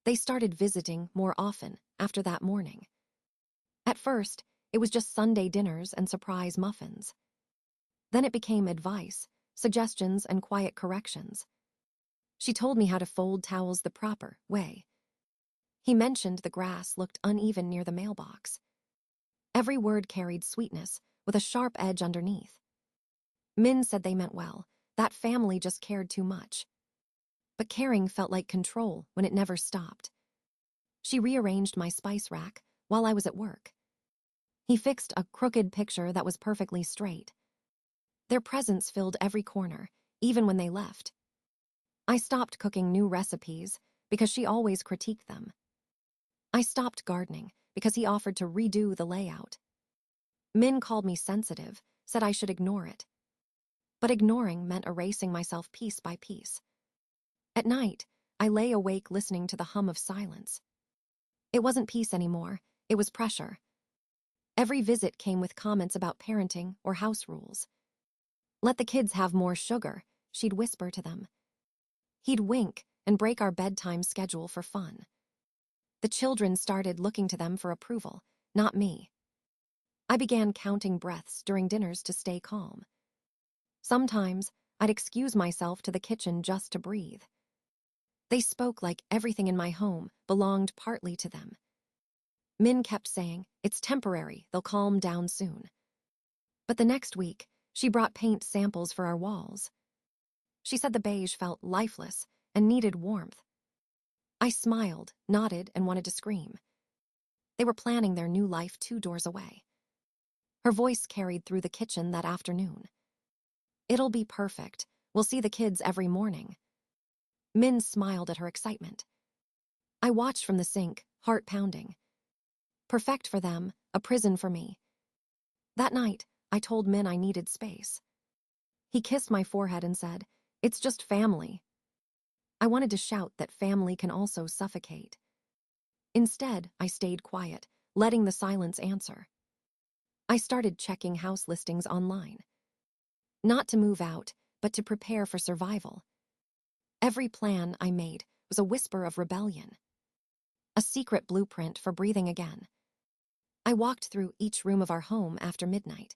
They started visiting more often after that morning. At first, it was just Sunday dinners and surprise muffins. Then it became advice, suggestions, and quiet corrections. She told me how to fold towels the proper way. He mentioned the grass looked uneven near the mailbox. Every word carried sweetness, with a sharp edge underneath. Min said they meant well, that family just cared too much. But caring felt like control when it never stopped. She rearranged my spice rack while I was at work. He fixed a crooked picture that was perfectly straight. Their presence filled every corner, even when they left. I stopped cooking new recipes because she always critiqued them. I stopped gardening because he offered to redo the layout. Min called me sensitive, said I should ignore it. But ignoring meant erasing myself piece by piece. At night, I lay awake listening to the hum of silence. It wasn't peace anymore, it was pressure. Every visit came with comments about parenting or house rules. Let the kids have more sugar, she'd whisper to them. He'd wink and break our bedtime schedule for fun. The children started looking to them for approval, not me. I began counting breaths during dinners to stay calm. Sometimes, I'd excuse myself to the kitchen just to breathe. They spoke like everything in my home belonged partly to them. Min kept saying, "It's temporary, they'll calm down soon." But the next week, she brought paint samples for our walls. She said the beige felt lifeless and needed warmth. I smiled, nodded, and wanted to scream. They were planning their new life 2 doors away. Her voice carried through the kitchen that afternoon. "It'll be perfect. We'll see the kids every morning." Min smiled at her excitement. I watched from the sink, heart pounding. Perfect for them, a prison for me. That night, I told Min I needed space. He kissed my forehead and said, "It's just family." I wanted to shout that family can also suffocate. Instead, I stayed quiet, letting the silence answer. I started checking house listings online. Not to move out, but to prepare for survival. Every plan I made was a whisper of rebellion. A secret blueprint for breathing again. I walked through each room of our home after midnight.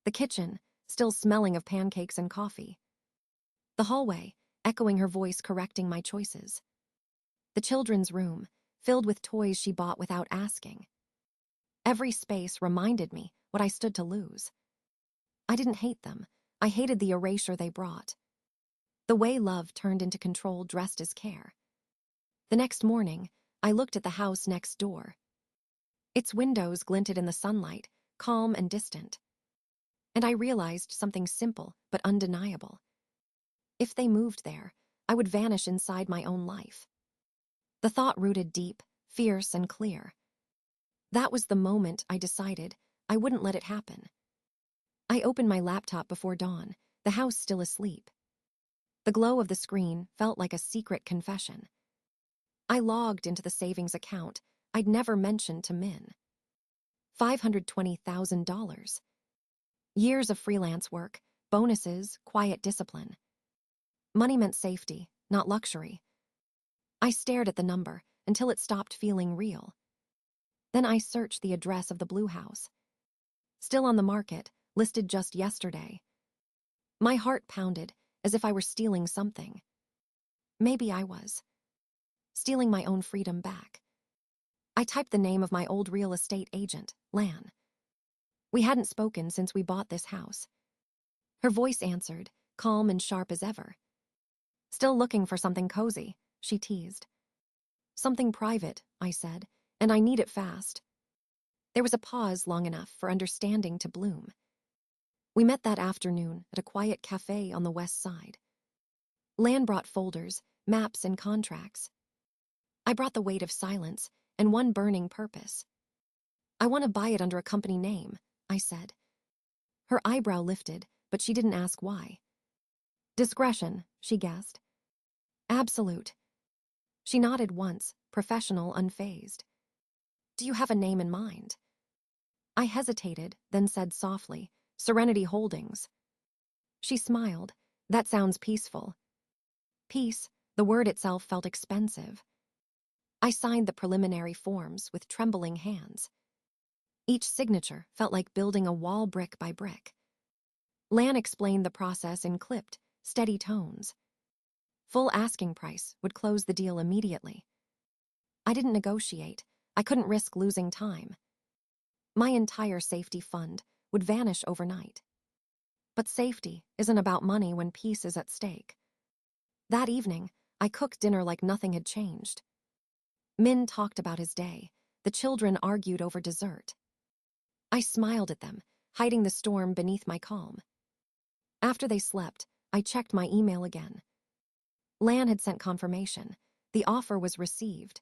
The kitchen, still smelling of pancakes and coffee. The hallway, echoing her voice correcting my choices. The children's room, filled with toys she bought without asking. Every space reminded me what I stood to lose. I didn't hate them. I hated the erasure they brought. The way love turned into control dressed as care. The next morning, I looked at the house next door. Its windows glinted in the sunlight, calm and distant. And I realized something simple but undeniable. If they moved there, I would vanish inside my own life. The thought rooted deep, fierce, and clear. That was the moment I decided I wouldn't let it happen. I opened my laptop before dawn, the house still asleep. The glow of the screen felt like a secret confession. I logged into the savings account I'd never mentioned to Min. $520,000. Years of freelance work, bonuses, quiet discipline. Money meant safety, not luxury. I stared at the number until it stopped feeling real. Then I searched the address of the blue house. Still on the market, listed just yesterday. My heart pounded as if I were stealing something. Maybe I was. Stealing my own freedom back. I typed the name of my old real estate agent, Lan. We hadn't spoken since we bought this house. Her voice answered, calm and sharp as ever. "Still looking for something cozy," she teased. "Something private," I said, "and I need it fast." There was a pause long enough for understanding to bloom. We met that afternoon at a quiet cafe on the west side. Lan brought folders, maps, and contracts. I brought the weight of silence and one burning purpose. "I want to buy it under a company name," I said. Her eyebrow lifted, but she didn't ask why. "Discretion," she guessed. "Absolute." She nodded once, professional, unfazed. "Do you have a name in mind?" I hesitated, then said softly, "Serenity Holdings." She smiled. "That sounds peaceful." Peace, the word itself felt expensive. I signed the preliminary forms with trembling hands. Each signature felt like building a wall brick by brick. Lan explained the process in clipped, steady tones. Full asking price would close the deal immediately. I didn't negotiate. I couldn't risk losing time. My entire safety fund would vanish overnight. But safety isn't about money when peace is at stake. That evening, I cooked dinner like nothing had changed. Min talked about his day. The children argued over dessert. I smiled at them, hiding the storm beneath my calm. After they slept, I checked my email again. Lan had sent confirmation. The offer was received.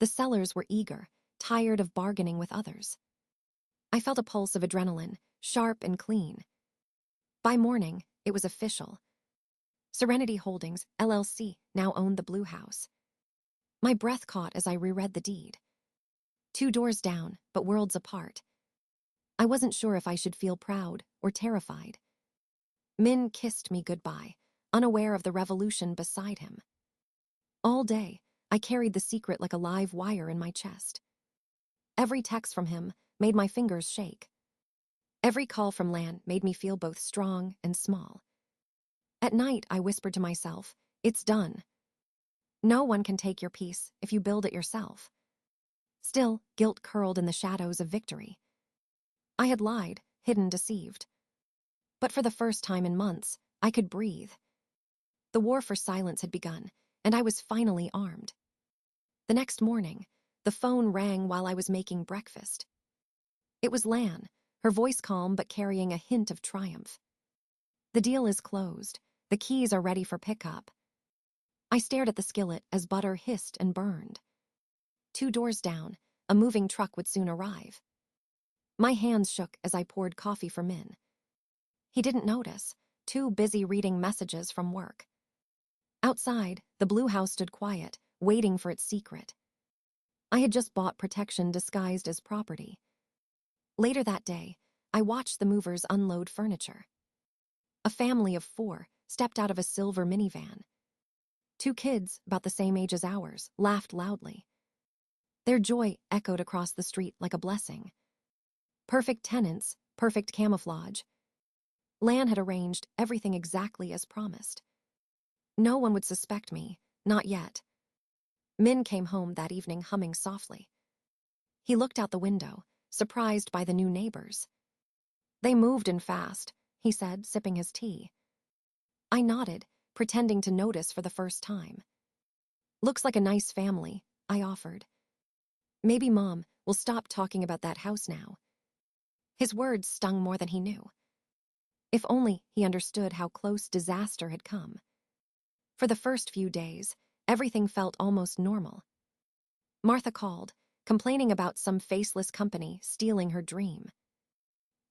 The sellers were eager, tired of bargaining with others. I felt a pulse of adrenaline, sharp and clean. By morning, it was official. Serenity Holdings, LLC, now owned the Blue House. My breath caught as I reread the deed. 2 doors down, but worlds apart. I wasn't sure if I should feel proud or terrified. Min kissed me goodbye, unaware of the revolution beside him. All day, I carried the secret like a live wire in my chest. Every text from him made my fingers shake. Every call from Lan made me feel both strong and small. At night, I whispered to myself, "It's done. No one can take your peace if you build it yourself." Still, guilt curled in the shadows of victory. I had lied, hidden, deceived. But for the first time in months, I could breathe. The war for silence had begun, and I was finally armed. The next morning, the phone rang while I was making breakfast. It was Lan, her voice calm but carrying a hint of triumph. "The deal is closed. The keys are ready for pickup." I stared at the skillet as butter hissed and burned. 2 doors down, a moving truck would soon arrive. My hands shook as I poured coffee for Min. He didn't notice, too busy reading messages from work. Outside, the Blue House stood quiet, waiting for its secret. I had just bought protection disguised as property. Later that day, I watched the movers unload furniture. A family of 4 stepped out of a silver minivan. 2 kids, about the same age as ours, laughed loudly. Their joy echoed across the street like a blessing. Perfect tenants, perfect camouflage. Lan had arranged everything exactly as promised. No one would suspect me, not yet. Min came home that evening humming softly. He looked out the window, surprised by the new neighbors. "They moved in fast," he said, sipping his tea. I nodded, pretending to notice for the first time. "Looks like a nice family," I offered. "Maybe Mom will stop talking about that house now." His words stung more than he knew. If only he understood how close disaster had come. For the first few days, everything felt almost normal. Martha called, complaining about some faceless company stealing her dream.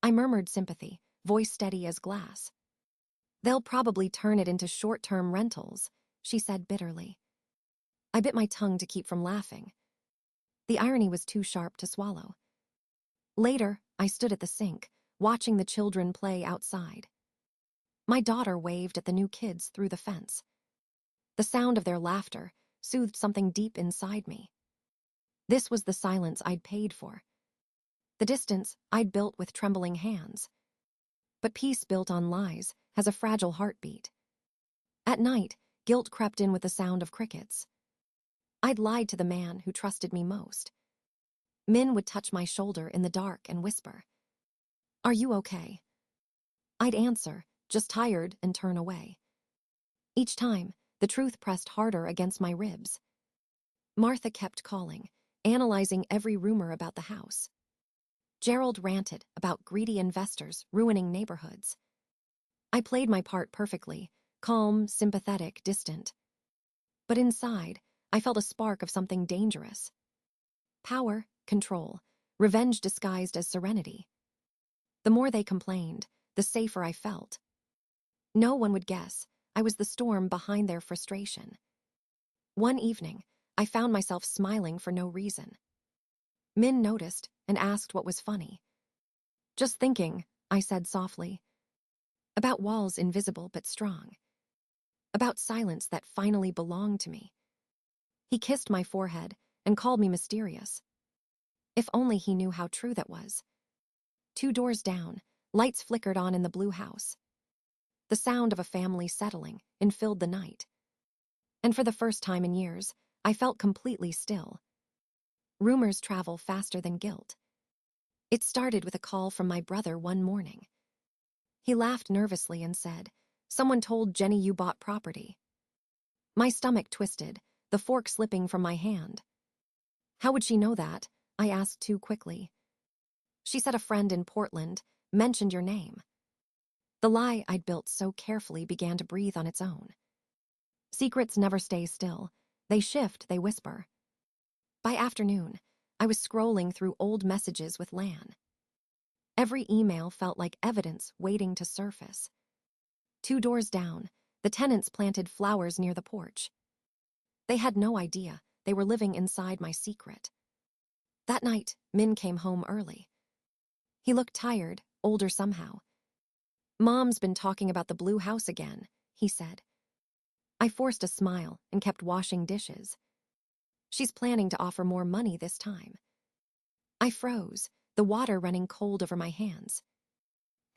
I murmured sympathy, voice steady as glass. "They'll probably turn it into short-term rentals," she said bitterly. I bit my tongue to keep from laughing. The irony was too sharp to swallow. Later, I stood at the sink, watching the children play outside. My daughter waved at the new kids through the fence. The sound of their laughter soothed something deep inside me. This was the silence I'd paid for. The distance I'd built with trembling hands. But peace built on lies has a fragile heartbeat. At night, guilt crept in with the sound of crickets. I'd lied to the man who trusted me most. Min would touch my shoulder in the dark and whisper, "Are you okay?" I'd answer, "Just tired," and turn away. Each time, the truth pressed harder against my ribs. Martha kept calling, analyzing every rumor about the house. Gerald ranted about greedy investors ruining neighborhoods. I played my part perfectly, calm, sympathetic, distant. But inside, I felt a spark of something dangerous. Power, control, revenge disguised as serenity. The more they complained, the safer I felt. No one would guess I was the storm behind their frustration. One evening, I found myself smiling for no reason. Min noticed and asked what was funny. "Just thinking," I said softly. About walls invisible but strong. About silence that finally belonged to me. He kissed my forehead and called me mysterious. If only he knew how true that was. 2 doors down, lights flickered on in the blue house. The sound of a family settling filled the night. And for the first time in years, I felt completely still. Rumors travel faster than guilt. It started with a call from my brother one morning. He laughed nervously and said, "Someone told Jenny you bought property." My stomach twisted, the fork slipping from my hand. How would she know that? I asked too quickly. She said a friend in Portland mentioned your name. The lie I'd built so carefully began to breathe on its own. Secrets never stay still. They shift, they whisper. By afternoon, I was scrolling through old messages with Lan. Every email felt like evidence waiting to surface. 2 doors down, the tenants planted flowers near the porch. They had no idea they were living inside my secret. That night, Min came home early. He looked tired, older somehow. "Mom's been talking about the blue house again," he said. I forced a smile and kept washing dishes. "She's planning to offer more money this time." I froze, the water running cold over my hands.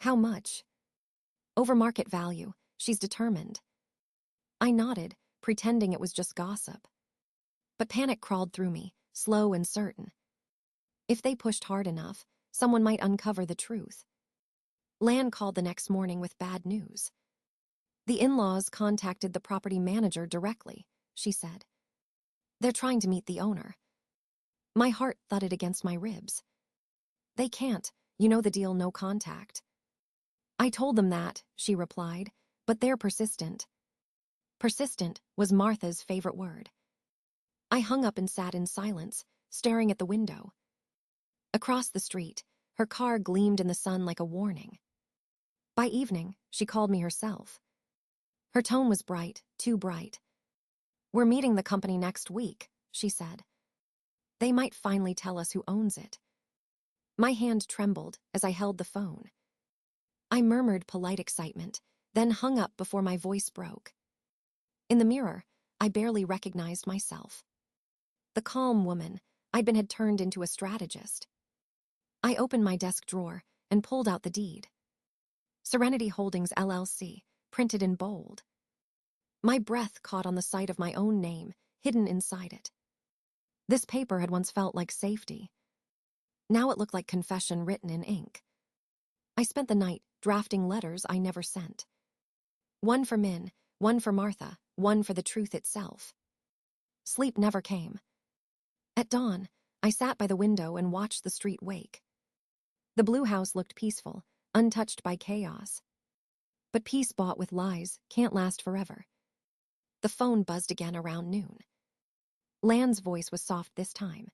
"How much?" "Over market value. She's determined." I nodded, pretending it was just gossip. But panic crawled through me, slow and certain. If they pushed hard enough, someone might uncover the truth. Lan called the next morning with bad news. "The in-laws contacted the property manager directly," she said. "They're trying to meet the owner." My heart thudded against my ribs. "They can't. You know the deal, no contact." "I told them that," she replied, "but they're persistent." Persistent was Martha's favorite word. I hung up and sat in silence, staring at the window. Across the street, her car gleamed in the sun like a warning. By evening, she called me herself. Her tone was bright, too bright. "We're meeting the company next week," she said. "They might finally tell us who owns it." My hand trembled as I held the phone. I murmured polite excitement, then hung up before my voice broke. In the mirror, I barely recognized myself. The calm woman had turned into a strategist. I opened my desk drawer and pulled out the deed. Serenity Holdings LLC, printed in bold. My breath caught on the sight of my own name, hidden inside it. This paper had once felt like safety. Now it looked like confession written in ink. I spent the night drafting letters I never sent. One for Min, one for Martha, one for the truth itself. Sleep never came. At dawn, I sat by the window and watched the street wake. The blue house looked peaceful, untouched by chaos. But peace bought with lies can't last forever. The phone buzzed again around noon. Lan's voice was soft this time.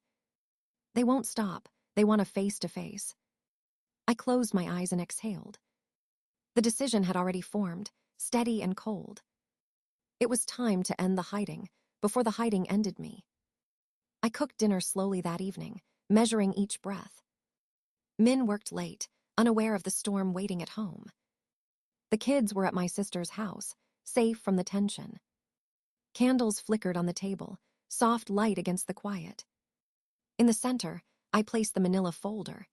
"They won't stop. They want a face-to-face." I closed my eyes and exhaled. The decision had already formed, steady and cold. It was time to end the hiding, before the hiding ended me. I cooked dinner slowly that evening, measuring each breath. Min worked late, unaware of the storm waiting at home. The kids were at my sister's house, safe from the tension. Candles flickered on the table, soft light against the quiet. In the center, I placed the manila folder.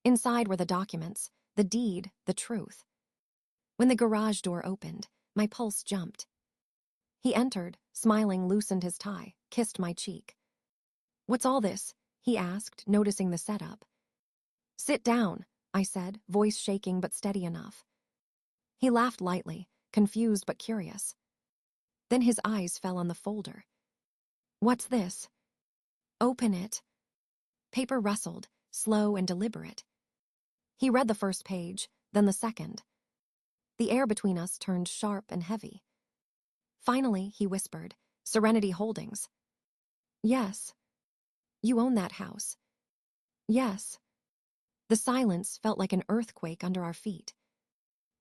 Inside were the documents, the deed, the truth. When the garage door opened, my pulse jumped. He entered, smiling, loosened his tie, kissed my cheek. "What's all this?" he asked, noticing the setup. "Sit down," I said, voice shaking but steady enough. He laughed lightly, confused but curious. Then his eyes fell on the folder. "What's this?" "Open it." Paper rustled, slow and deliberate. He read the first page, then the second. The air between us turned sharp and heavy. Finally, he whispered, "Serenity Holdings." "Yes." "You own that house." "Yes." The silence felt like an earthquake under our feet.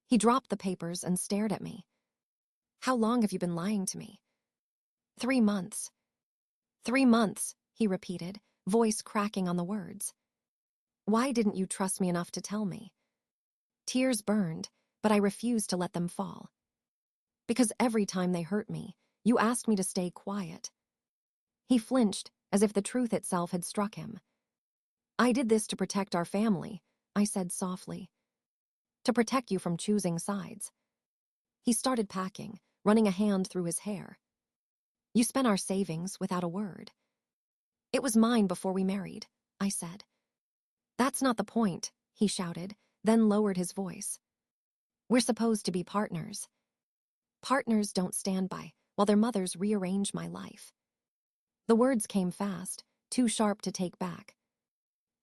He dropped the papers and stared at me. "How long have you been lying to me?" 3 months. 3 months, he repeated, voice cracking on the words. "Why didn't you trust me enough to tell me?" Tears burned, but I refused to let them fall. "Because every time they hurt me, you asked me to stay quiet." He flinched, as if the truth itself had struck him. "I did this to protect our family," I said softly. "To protect you from choosing sides." He started packing, running a hand through his hair. "You spent our savings without a word." "It was mine before we married," I said. "That's not the point," he shouted, then lowered his voice. "We're supposed to be partners. Partners don't stand by while their mothers rearrange my life." The words came fast, too sharp to take back.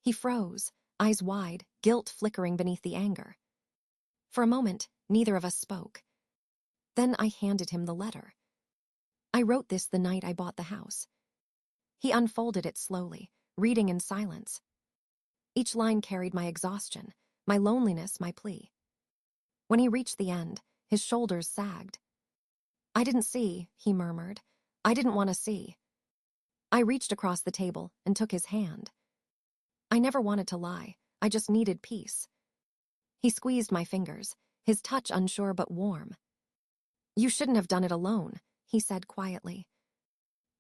He froze, eyes wide, guilt flickering beneath the anger. For a moment, neither of us spoke. Then I handed him the letter. "I wrote this the night I bought the house." He unfolded it slowly, reading in silence. Each line carried my exhaustion, my loneliness, my plea. When he reached the end, his shoulders sagged. "I didn't see," he murmured. "I didn't want to see." I reached across the table and took his hand. "I never wanted to lie. I just needed peace." He squeezed my fingers, his touch unsure but warm. "You shouldn't have done it alone," he said quietly.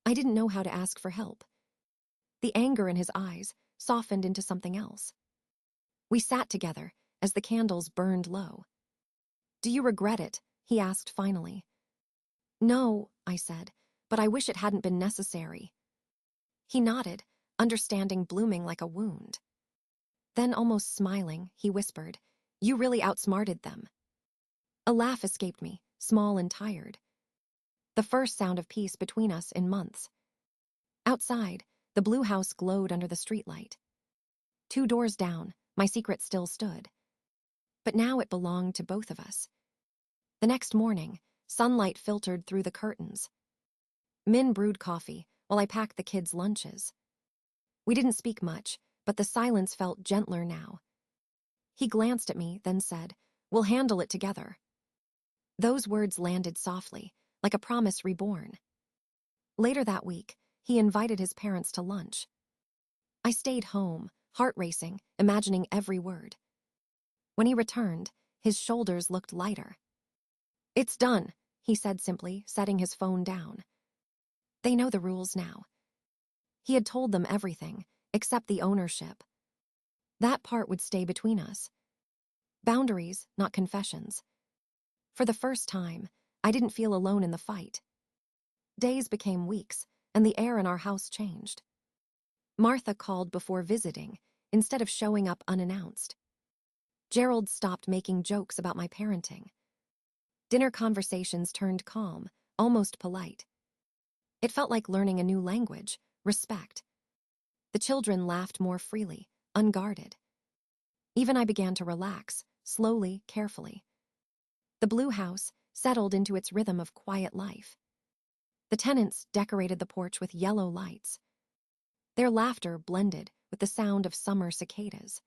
I didn't know how to ask for help. The anger in his eyes softened into something else. We sat together as the candles burned low. "Do you regret it?" he asked finally. "No," I said, "but I wish it hadn't been necessary." He nodded, understanding blooming like a wound. Then, almost smiling, he whispered, "You really outsmarted them." A laugh escaped me, small and tired. The first sound of peace between us in months. Outside, the blue house glowed under the streetlight. 2 doors down, my secret still stood. But now it belonged to both of us. The next morning, sunlight filtered through the curtains. Min brewed coffee while I packed the kids' lunches. We didn't speak much, but the silence felt gentler now. He glanced at me, then said, "We'll handle it together." Those words landed softly, like a promise reborn. Later that week, he invited his parents to lunch. I stayed home, heart racing, imagining every word. When he returned, his shoulders looked lighter. "It's done," he said simply, setting his phone down. "They know the rules now." He had told them everything, except the ownership. That part would stay between us. Boundaries, not confessions. For the first time, I didn't feel alone in the fight. Days became weeks, and the air in our house changed. Martha called before visiting, instead of showing up unannounced. Gerald stopped making jokes about my parenting. Dinner conversations turned calm, almost polite. It felt like learning a new language, respect. The children laughed more freely, unguarded. Even I began to relax, slowly, carefully. The blue house settled into its rhythm of quiet life. The tenants decorated the porch with yellow lights. Their laughter blended with the sound of summer cicadas.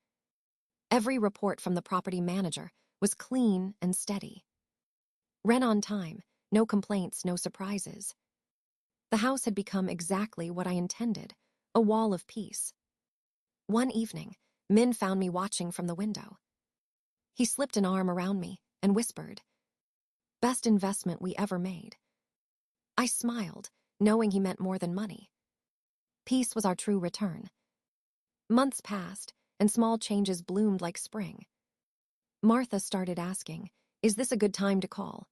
Every report from the property manager was clean and steady. Rent on time, no complaints, no surprises. The house had become exactly what I intended, a wall of peace. One evening, Min found me watching from the window. He slipped an arm around me and whispered, "Best investment we ever made." I smiled, knowing he meant more than money. Peace was our true return. Months passed, and small changes bloomed like spring. Martha started asking, "Is this a good time to call?"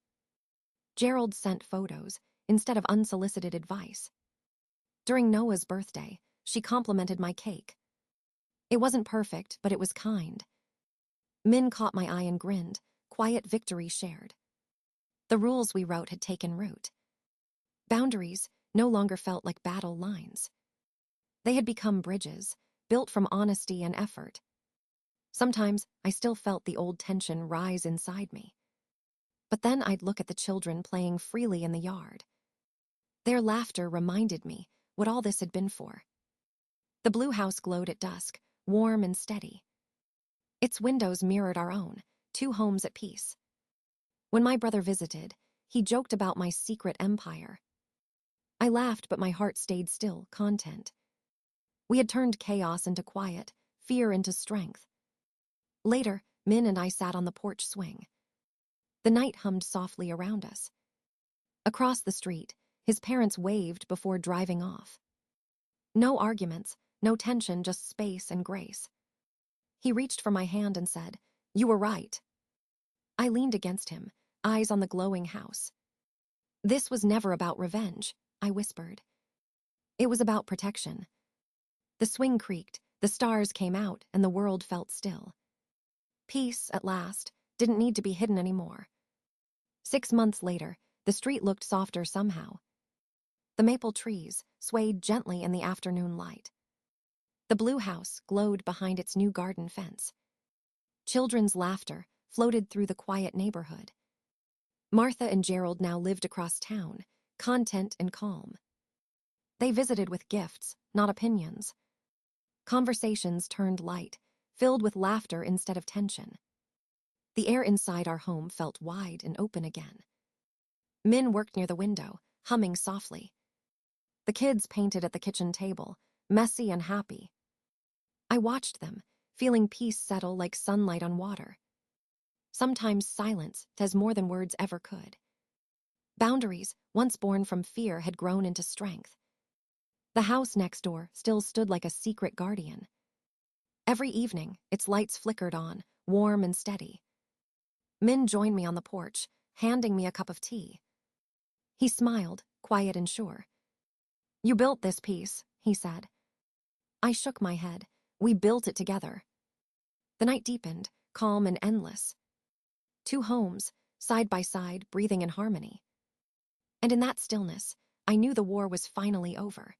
Gerald sent photos instead of unsolicited advice. During Noah's birthday, she complimented my cake. It wasn't perfect, but it was kind. Min caught my eye and grinned, quiet victory shared. The rules we wrote had taken root. Boundaries no longer felt like battle lines. They had become bridges, built from honesty and effort. Sometimes I still felt the old tension rise inside me. But then I'd look at the children playing freely in the yard. Their laughter reminded me what all this had been for. The blue house glowed at dusk, warm and steady. Its windows mirrored our own, 2 homes at peace. When my brother visited, he joked about my secret empire. I laughed, but my heart stayed still, content. We had turned chaos into quiet, fear into strength. Later, Min and I sat on the porch swing. The night hummed softly around us. Across the street, his parents waved before driving off. No arguments, no tension, just space and grace. He reached for my hand and said, "You were right." I leaned against him, eyes on the glowing house. "This was never about revenge," I whispered. "It was about protection." The swing creaked, the stars came out, and the world felt still. Peace, at last, didn't need to be hidden anymore. 6 months later, the street looked softer somehow. The maple trees swayed gently in the afternoon light. The blue house glowed behind its new garden fence. Children's laughter floated through the quiet neighborhood. Martha and Gerald now lived across town, content and calm. They visited with gifts, not opinions. Conversations turned light, filled with laughter instead of tension. The air inside our home felt wide and open again. Min worked near the window, humming softly. The kids painted at the kitchen table, messy and happy. I watched them, feeling peace settle like sunlight on water. Sometimes silence does more than words ever could. Boundaries, once born from fear, had grown into strength. The house next door still stood like a secret guardian. Every evening, its lights flickered on, warm and steady. Min joined me on the porch, handing me a cup of tea. He smiled, quiet and sure. "You built this piece," he said. I shook my head. "We built it together." The night deepened, calm and endless. Two homes, side by side, breathing in harmony. And in that stillness, I knew the war was finally over.